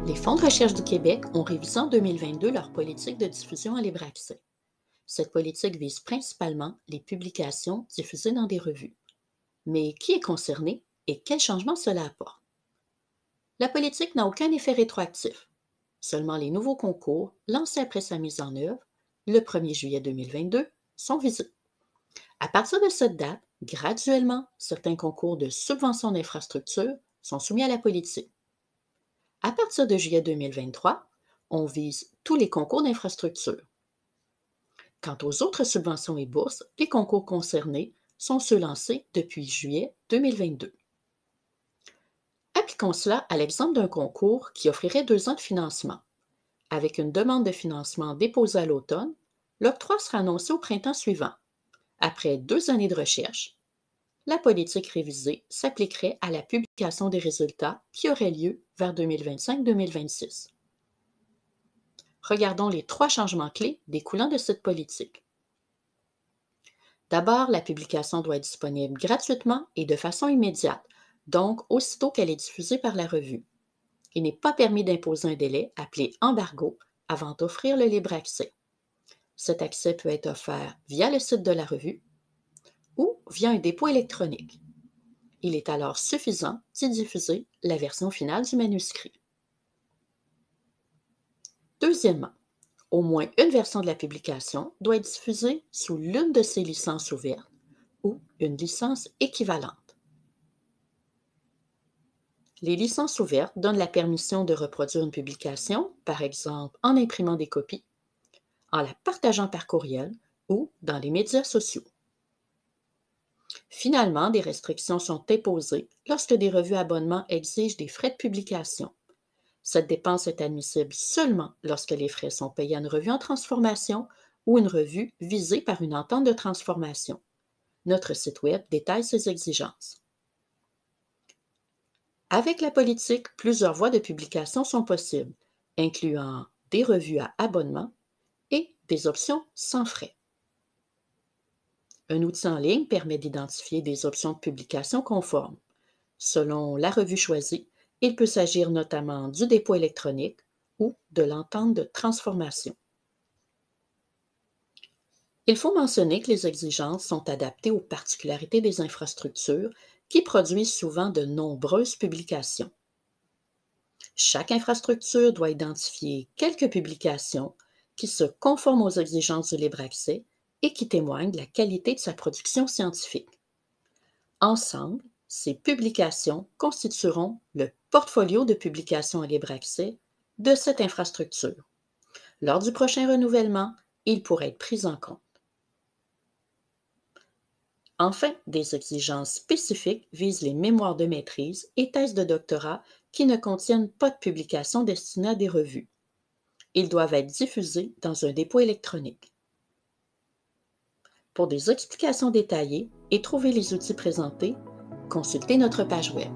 Les fonds de recherche du Québec ont révisé en 2022 leur politique de diffusion en libre accès. Cette politique vise principalement les publications diffusées dans des revues. Mais qui est concerné et quels changements cela apporte? La politique n'a aucun effet rétroactif. Seulement les nouveaux concours, lancés après sa mise en œuvre, le 1er juillet 2022, sont visés. À partir de cette date, graduellement, certains concours de subvention d'infrastructure sont soumis à la politique. À partir de juillet 2023, on vise tous les concours d'infrastructure. Quant aux autres subventions et bourses, les concours concernés sont ceux lancés depuis juillet 2022. Appliquons cela à l'exemple d'un concours qui offrirait 2 ans de financement. Avec une demande de financement déposée à l'automne, l'octroi sera annoncé au printemps suivant. Après 2 années de recherche, la politique révisée s'appliquerait à la publication des résultats qui aurait lieu vers 2025-2026. Regardons les 3 changements clés découlant de cette politique. D'abord, la publication doit être disponible gratuitement et de façon immédiate, donc aussitôt qu'elle est diffusée par la revue. Il n'est pas permis d'imposer un délai, appelé embargo, avant d'offrir le libre accès. Cet accès peut être offert via le site de la revue ou via un dépôt électronique. Il est alors suffisant d'y diffuser la version finale du manuscrit. Deuxièmement, au moins une version de la publication doit être diffusée sous l'une de ces licences ouvertes ou une licence équivalente. Les licences ouvertes donnent la permission de reproduire une publication, par exemple en imprimant des copies, en la partageant par courriel ou dans les médias sociaux. Finalement, des restrictions sont imposées lorsque des revues à abonnement exigent des frais de publication. Cette dépense est admissible seulement lorsque les frais sont payés à une revue en transformation ou une revue visée par une entente de transformation. Notre site Web détaille ces exigences. Avec la politique, plusieurs voies de publication sont possibles, incluant des revues à abonnement et des options sans frais. Un outil en ligne permet d'identifier des options de publication conformes. Selon la revue choisie, il peut s'agir notamment du dépôt électronique ou de l'entente de transformation. Il faut mentionner que les exigences sont adaptées aux particularités des infrastructures qui produisent souvent de nombreuses publications. Chaque infrastructure doit identifier quelques publications qui se conforment aux exigences du libre accès et qui témoignent de la qualité de sa production scientifique. Ensemble, ces publications constitueront le portfolio de publications en libre accès de cette infrastructure. Lors du prochain renouvellement, il pourrait être pris en compte. Enfin, des exigences spécifiques visent les mémoires de maîtrise et thèses de doctorat qui ne contiennent pas de publications destinées à des revues. Ils doivent être diffusés dans un dépôt électronique. Pour des explications détaillées et trouver les outils présentés, consultez notre page Web.